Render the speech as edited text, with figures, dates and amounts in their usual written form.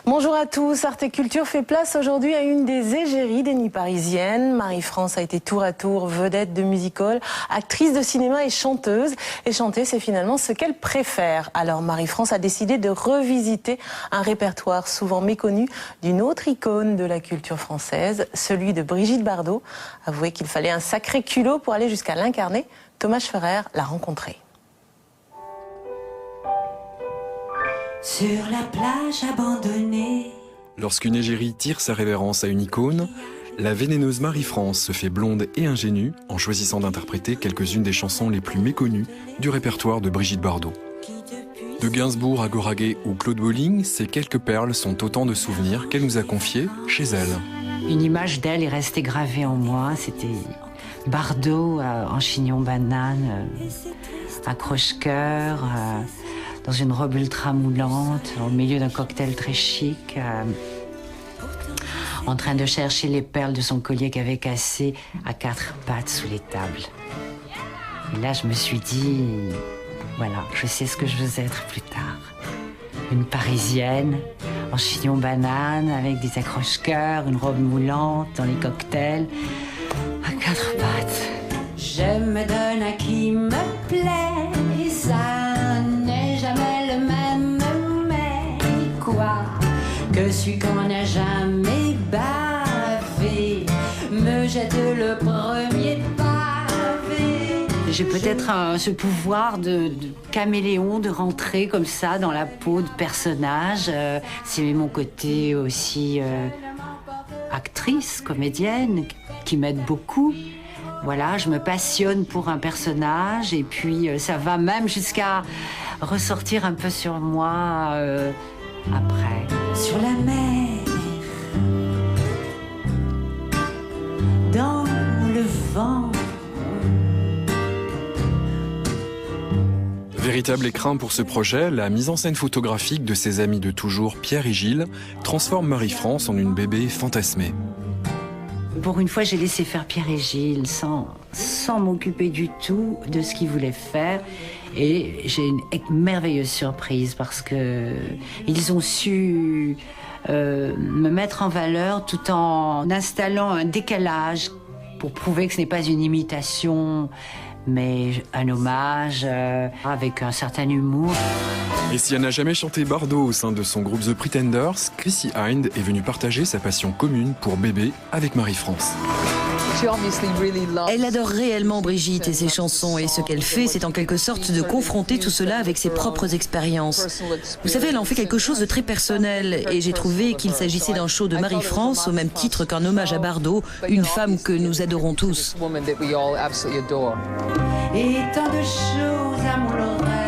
Bonjour à tous, Arte Culture fait place aujourd'hui à une des égéries des nuits parisiennes. Marie-France a été tour à tour vedette de music-hall, actrice de cinéma et chanteuse. Et chanter, c'est finalement ce qu'elle préfère. Alors Marie-France a décidé de revisiter un répertoire souvent méconnu d'une autre icône de la culture française, celui de Brigitte Bardot. Avouez qu'il fallait un sacré culot pour aller jusqu'à l'incarner. Thomas Schwerer l'a rencontré. Sur la plage abandonnée. Lorsqu'une égérie tire sa révérence à une icône, la vénéneuse Marie-France se fait blonde et ingénue en choisissant d'interpréter quelques-unes des chansons les plus méconnues du répertoire de Brigitte Bardot. De Gainsbourg à Goraguer ou Claude Bolling, ces quelques perles sont autant de souvenirs qu'elle nous a confiés chez elle. Une image d'elle est restée gravée en moi. C'était Bardot en chignon banane, accroche-cœur, dans une robe ultra moulante, au milieu d'un cocktail très chic, en train de chercher les perles de son collier qu'avait cassé à 4 pattes sous les tables. Et là, je me suis dit, voilà, je sais ce que je veux être plus tard. Une Parisienne, en chignon banane, avec des accroche-cœurs, une robe moulante, dans les cocktails, à 4 pattes. Je me donne à qui me plaît, ça n'est jamais le même, mais quoi que celui qu'on n'a jamais bavé me jette le premier pavé. J'ai peut-être ce pouvoir de caméléon, de rentrer comme ça dans la peau de personnage. C'est mon côté aussi actrice, comédienne, qui m'aide beaucoup. Voilà, je me passionne pour un personnage et puis ça va même jusqu'à ressortir un peu sur moi après. Sur la mer, dans le vent. Véritable écrin pour ce projet, la mise en scène photographique de ses amis de toujours, Pierre et Gilles, transforme Marie-France en une bébé fantasmée. Pour une fois, j'ai laissé faire Pierre et Gilles sans m'occuper du tout de ce qu'ils voulaient faire. Et j'ai une merveilleuse surprise parce que ils ont su me mettre en valeur tout en installant un décalage pour prouver que ce n'est pas une imitation, mais un hommage avec un certain humour. Et si elle n'a jamais chanté Bardot au sein de son groupe The Pretenders, Chrissy Hynde est venue partager sa passion commune pour Bébé avec Marie-France. Elle adore réellement Brigitte et ses chansons, et ce qu'elle fait, c'est en quelque sorte de confronter tout cela avec ses propres expériences. Vous savez, elle en fait quelque chose de très personnel, et j'ai trouvé qu'il s'agissait d'un show de Marie-France au même titre qu'un hommage à Bardot, une femme que nous adorons tous. Et tant de choses à mon oreille.